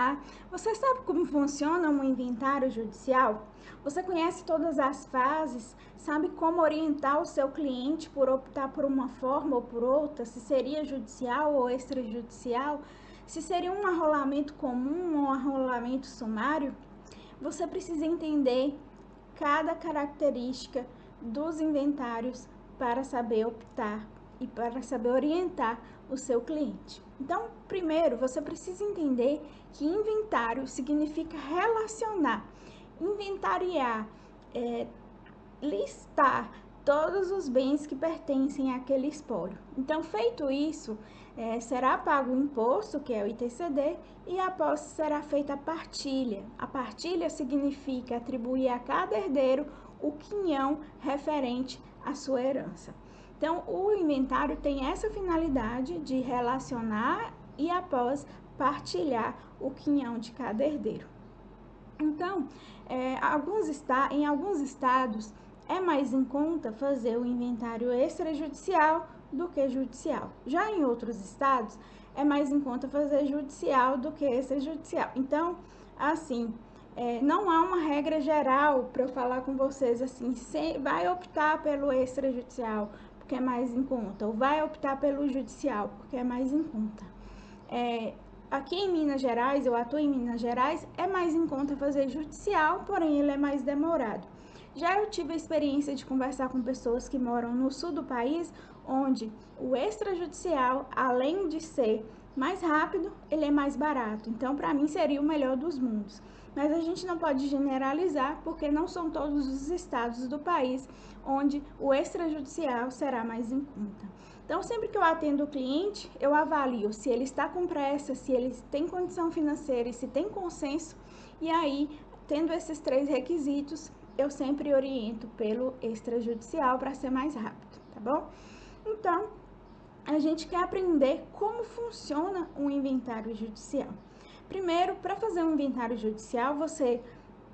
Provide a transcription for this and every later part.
tá? Você sabe como funciona um inventário judicial? Você conhece todas as fases? Sabe como orientar o seu cliente por optar por uma forma ou por outra? Se seria judicial ou extrajudicial? Se seria um arrolamento comum ou um arrolamento sumário? Você precisa entender cada característica dos inventários para saber optar e para saber orientar o seu cliente. Então, primeiro, você precisa entender que inventário significa relacionar, inventariar, listar todos os bens que pertencem àquele espólio. Então, feito isso, será pago o imposto, que é o ITCD, e após será feita a partilha. A partilha significa atribuir a cada herdeiro o quinhão referente à sua herança. Então, o inventário tem essa finalidade de relacionar e após partilhar o quinhão de cada herdeiro. Então, em alguns estados, é mais em conta fazer o inventário extrajudicial do que judicial. Já em outros estados, é mais em conta fazer judicial do que extrajudicial. Então, assim, não há uma regra geral para eu falar com vocês assim, vai optar pelo extrajudicial porque é mais em conta, ou vai optar pelo judicial porque é mais em conta. Aqui em Minas Gerais, eu atuo em Minas Gerais, é mais em conta fazer judicial, porém ele é mais demorado. Já eu tive a experiência de conversar com pessoas que moram no sul do país, onde o extrajudicial, além de ser mais rápido, ele é mais barato. Então, para mim, seria o melhor dos mundos. Mas a gente não pode generalizar, porque não são todos os estados do país onde o extrajudicial será mais em conta. Então, sempre que eu atendo o cliente, eu avalio se ele está com pressa, se ele tem condição financeira e se tem consenso. E aí, tendo esses 3 requisitos, eu sempre oriento pelo extrajudicial para ser mais rápido, tá bom? Então, a gente quer aprender como funciona um inventário judicial. Primeiro, para fazer um inventário judicial, você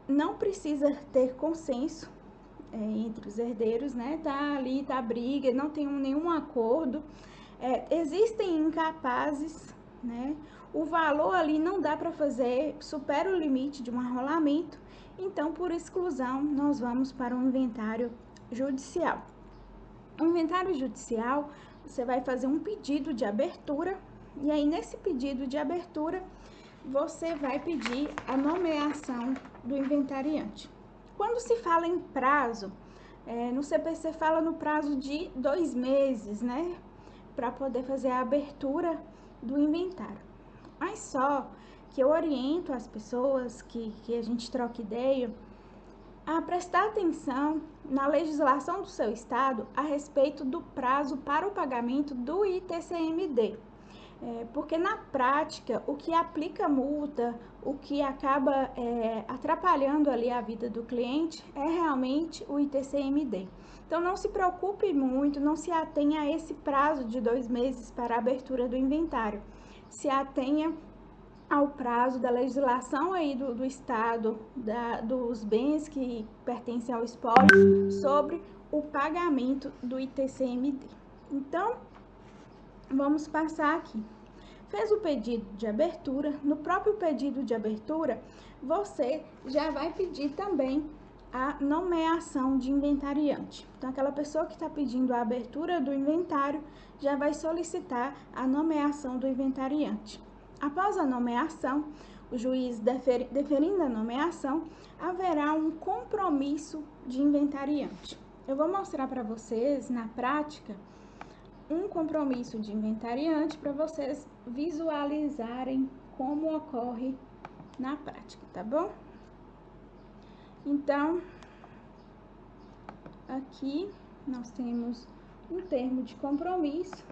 não precisa ter consenso entre os herdeiros, né? Tá briga, não tem nenhum acordo. Existem incapazes, né? O valor ali não dá para fazer, supera o limite de um arrolamento. Então, por exclusão, nós vamos para um inventário judicial. O inventário judicial, você vai fazer um pedido de abertura, e aí nesse pedido de abertura, você vai pedir a nomeação do inventariante. Quando se fala em prazo, no CPC fala no prazo de 2 meses, né? Para poder fazer a abertura do inventário. Mas só que eu oriento as pessoas que a gente troca ideia a prestar atenção na legislação do seu estado a respeito do prazo para o pagamento do ITCMD. Porque na prática, o que aplica multa, o que acaba atrapalhando ali a vida do cliente é realmente o ITCMD. Então, não se preocupe muito, não se atenha a esse prazo de 2 meses para a abertura do inventário. Se atenha ao prazo da legislação aí do estado, dos bens que pertencem ao espólio, sobre o pagamento do ITCMD. Então, vamos passar aqui. Fez o pedido de abertura, no próprio pedido de abertura, você já vai pedir também a nomeação de inventariante. Então, aquela pessoa que está pedindo a abertura do inventário já vai solicitar a nomeação do inventariante. Após a nomeação, o juiz deferindo a nomeação, haverá um compromisso de inventariante. Eu vou mostrar para vocês, na prática, um compromisso de inventariante para vocês visualizarem como ocorre na prática, tá bom? Então, aqui nós temos um termo de compromisso,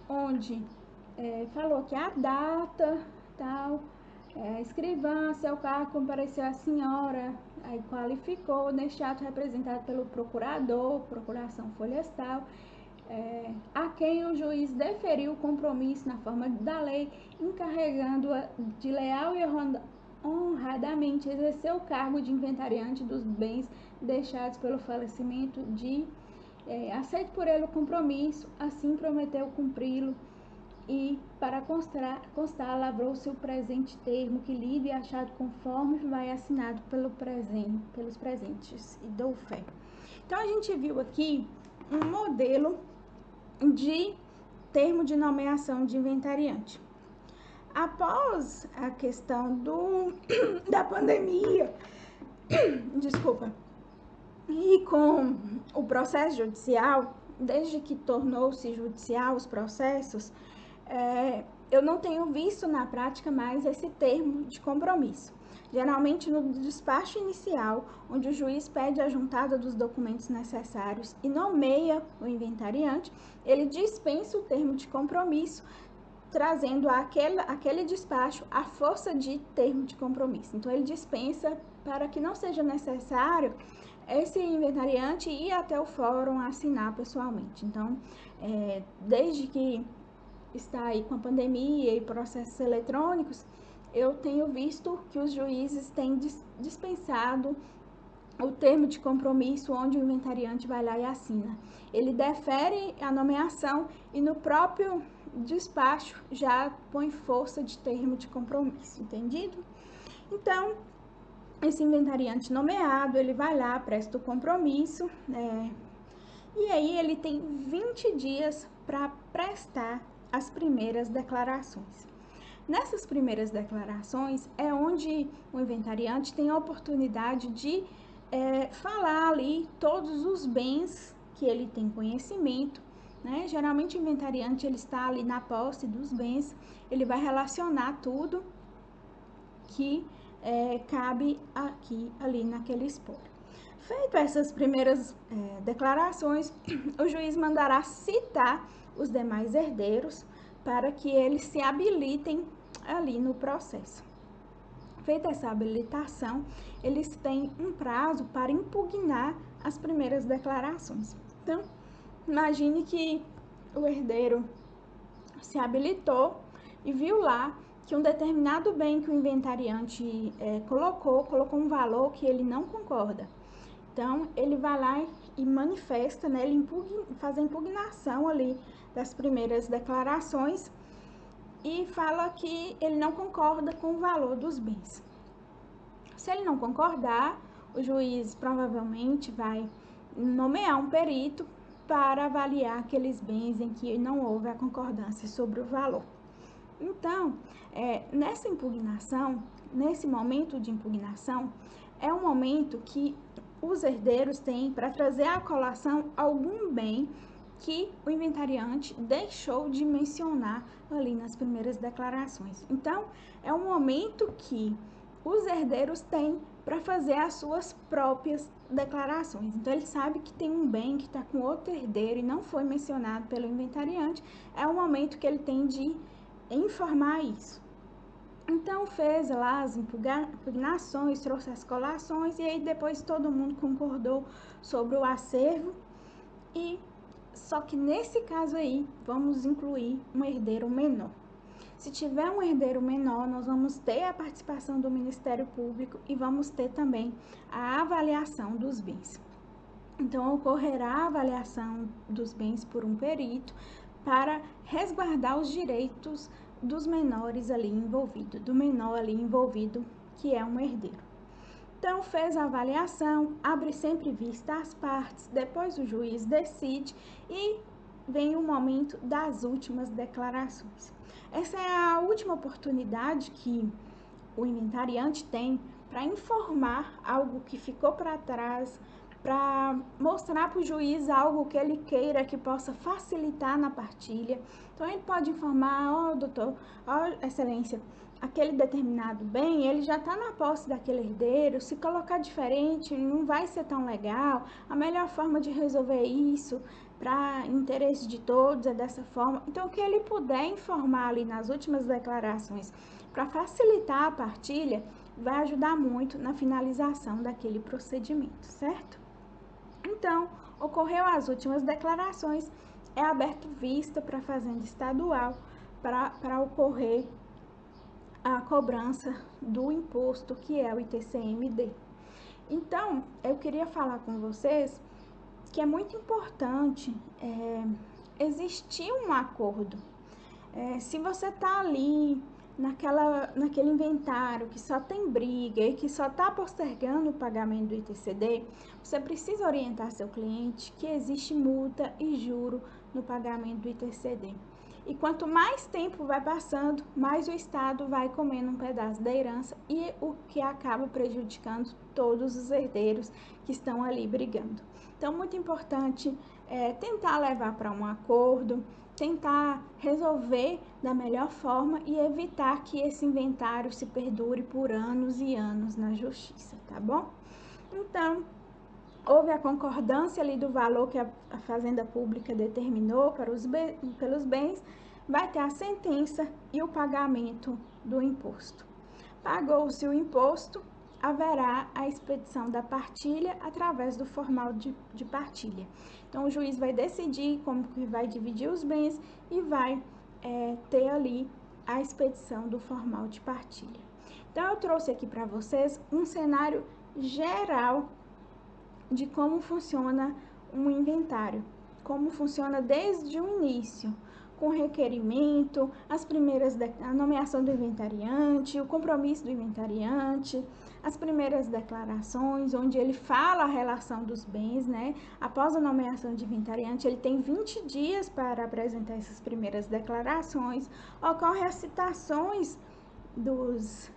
onde falou que a data, tal, a escrivã, seu cargo compareceu a senhora, aí qualificou, neste ato representado pelo procurador, procuração folhas tal, a quem o juiz deferiu o compromisso na forma da lei, encarregando-a de leal e honradamente exercer o cargo de inventariante dos bens deixados pelo falecimento aceito por ele o compromisso, assim prometeu cumpri-lo e para constar lavrou-se o presente termo que lido e achado conforme vai assinado pelos presentes e dou fé. Então, a gente viu aqui um modelo de termo de nomeação de inventariante. Após a questão da pandemia, desculpa, e com o processo judicial, desde que tornou-se judicial os processos, eu não tenho visto na prática mais esse termo de compromisso. Geralmente no despacho inicial, onde o juiz pede a juntada dos documentos necessários e nomeia o inventariante, ele dispensa o termo de compromisso, trazendo aquele despacho a força de termo de compromisso. Então, ele dispensa para que não seja necessário esse inventariante ir até o fórum assinar pessoalmente. Então, desde que está aí com a pandemia e processos eletrônicos, eu tenho visto que os juízes têm dispensado o termo de compromisso onde o inventariante vai lá e assina. Ele defere a nomeação e no próprio despacho já põe força de termo de compromisso, entendido? Então, esse inventariante nomeado, ele vai lá, presta o compromisso, e aí ele tem 20 dias para prestar as primeiras declarações. Nessas primeiras declarações é onde o inventariante tem a oportunidade de falar ali todos os bens que ele tem conhecimento, né? Geralmente o inventariante ele está ali na posse dos bens, ele vai relacionar tudo que cabe ali naquele espólio. Feito essas primeiras declarações, o juiz mandará citar os demais herdeiros para que eles se habilitem ali no processo. Feita essa habilitação, eles têm um prazo para impugnar as primeiras declarações. Então, imagine que o herdeiro se habilitou e viu lá que um determinado bem que o inventariante colocou um valor que ele não concorda. Então, ele vai lá e manifesta, né, ele faz a impugnação ali das primeiras declarações e fala que ele não concorda com o valor dos bens. Se ele não concordar, o juiz provavelmente vai nomear um perito para avaliar aqueles bens em que não houve a concordância sobre o valor. Então, nessa impugnação, nesse momento de impugnação, é um momento que os herdeiros têm para trazer à colação algum bem que o inventariante deixou de mencionar ali nas primeiras declarações. Então, é um momento que os herdeiros têm para fazer as suas próprias declarações. Então, ele sabe que tem um bem que está com outro herdeiro e não foi mencionado pelo inventariante, é o momento que ele tem de informar isso. Então, fez lá as impugnações, trouxe as colações e aí depois todo mundo concordou sobre o acervo e só que nesse caso aí, vamos incluir um herdeiro menor. Se tiver um herdeiro menor, nós vamos ter a participação do Ministério Público e vamos ter também a avaliação dos bens. Então, ocorrerá a avaliação dos bens por um perito para resguardar os direitos dos menores ali envolvidos, do menor ali envolvido, que é um herdeiro. Então, fez a avaliação, abre sempre vista às partes, depois o juiz decide e vem o momento das últimas declarações. Essa é a última oportunidade que o inventariante tem para informar algo que ficou para trás, para mostrar para o juiz algo que ele queira que possa facilitar na partilha. Então, ele pode informar, doutor, excelência, aquele determinado bem, ele já está na posse daquele herdeiro, se colocar diferente não vai ser tão legal, a melhor forma de resolver isso para interesse de todos é dessa forma. Então, o que ele puder informar ali nas últimas declarações para facilitar a partilha, vai ajudar muito na finalização daquele procedimento, certo? Então, ocorreu as últimas declarações, é aberto vista para a Fazenda Estadual para ocorrer a cobrança do imposto, que é o ITCMD. Então, eu queria falar com vocês que é muito importante existir um acordo. Se você está ali naquele inventário que só tem briga e que só está postergando o pagamento do ITCD, você precisa orientar seu cliente que existe multa e juro no pagamento do ITCD. E quanto mais tempo vai passando, mais o Estado vai comendo um pedaço da herança e o que acaba prejudicando todos os herdeiros que estão ali brigando. Então, muito importante tentar levar para um acordo, tentar resolver da melhor forma e evitar que esse inventário se perdure por anos e anos na justiça, tá bom? Então, houve a concordância ali do valor que a Fazenda Pública determinou pelos bens, vai ter a sentença e o pagamento do imposto. Pagou-se o imposto, haverá a expedição da partilha através do formal de partilha. Então, o juiz vai decidir como que vai dividir os bens e vai ter ali a expedição do formal de partilha. Então, eu trouxe aqui para vocês um cenário geral de como funciona um inventário, como funciona desde o início, com requerimento, a nomeação do inventariante, o compromisso do inventariante, as primeiras declarações, onde ele fala a relação dos bens, né? Após a nomeação de inventariante, ele tem 20 dias para apresentar essas primeiras declarações, ocorrem as citações dos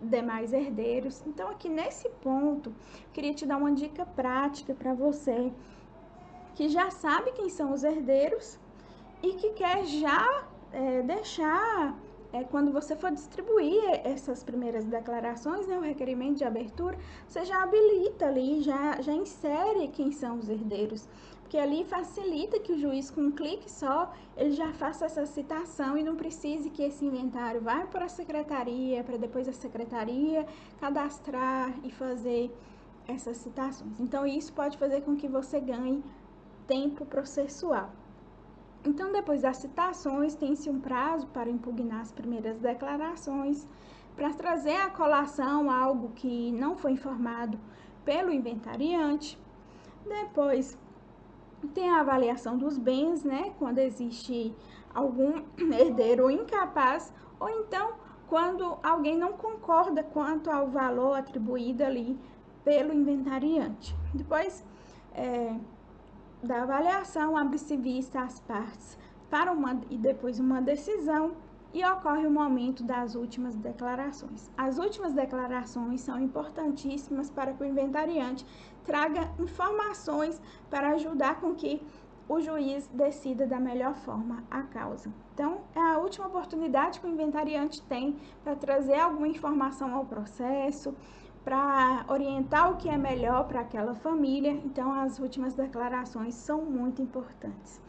demais herdeiros. Então, aqui nesse ponto, queria te dar uma dica prática para você que já sabe quem são os herdeiros e que quer já deixar, quando você for distribuir essas primeiras declarações, né, o requerimento de abertura, você já habilita ali, já insere quem são os herdeiros, porque ali facilita que o juiz, com um clique só, ele já faça essa citação e não precise que esse inventário vá para a secretaria, para depois a secretaria cadastrar e fazer essas citações. Então, isso pode fazer com que você ganhe tempo processual. Então, depois das citações, tem-se um prazo para impugnar as primeiras declarações, para trazer à colação algo que não foi informado pelo inventariante. Depois, tem a avaliação dos bens, né? Quando existe algum herdeiro incapaz, ou então quando alguém não concorda quanto ao valor atribuído ali pelo inventariante. Depois da avaliação, abre-se vista às partes e depois uma decisão e ocorre o momento das últimas declarações. As últimas declarações são importantíssimas para que o inventariante traga informações para ajudar com que o juiz decida da melhor forma a causa. Então, é a última oportunidade que o inventariante tem para trazer alguma informação ao processo, para orientar o que é melhor para aquela família. Então, as últimas declarações são muito importantes.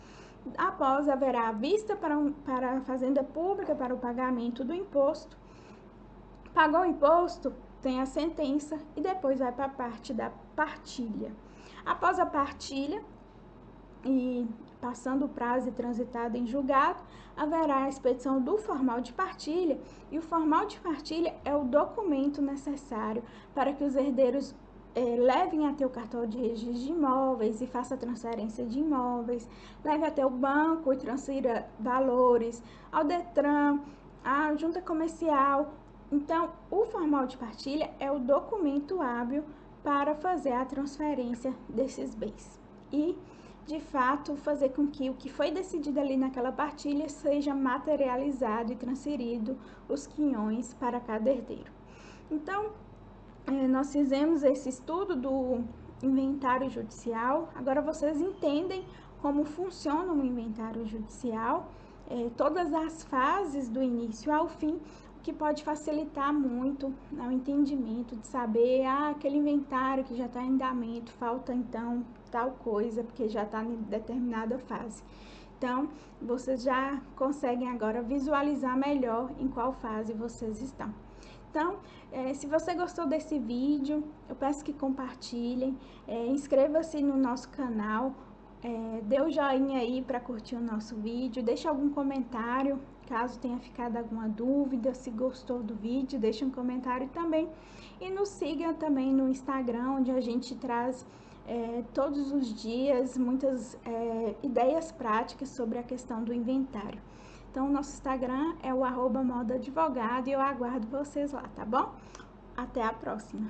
Após, haverá a vista para a Fazenda Pública para o pagamento do imposto. Pagou o imposto, tem a sentença e depois vai para a parte da partilha. Após a partilha, e passando o prazo e transitado em julgado, haverá a expedição do formal de partilha, e o formal de partilha é o documento necessário para que os herdeiros levem até o cartório de registro de imóveis e faça a transferência de imóveis, leve até o banco e transfira valores, ao Detran, à junta comercial. Então, o formal de partilha é o documento hábil para fazer a transferência desses bens e, de fato, fazer com que o que foi decidido ali naquela partilha seja materializado e transferido os quinhões para cada herdeiro. Então, nós fizemos esse estudo do inventário judicial. Agora vocês entendem como funciona um inventário judicial, todas as fases do início ao fim, o que pode facilitar muito o entendimento de saber, aquele inventário que já está em andamento, falta então tal coisa, porque já está em determinada fase. Então, vocês já conseguem agora visualizar melhor em qual fase vocês estão. Então, se você gostou desse vídeo, eu peço que compartilhem, inscreva-se no nosso canal, dê o joinha aí para curtir o nosso vídeo, deixe algum comentário, caso tenha ficado alguma dúvida, se gostou do vídeo, deixe um comentário também. E nos siga também no Instagram, onde a gente traz todos os dias muitas ideias práticas sobre a questão do inventário. Então, o nosso Instagram é o @modaadvogado e eu aguardo vocês lá, tá bom? Até a próxima!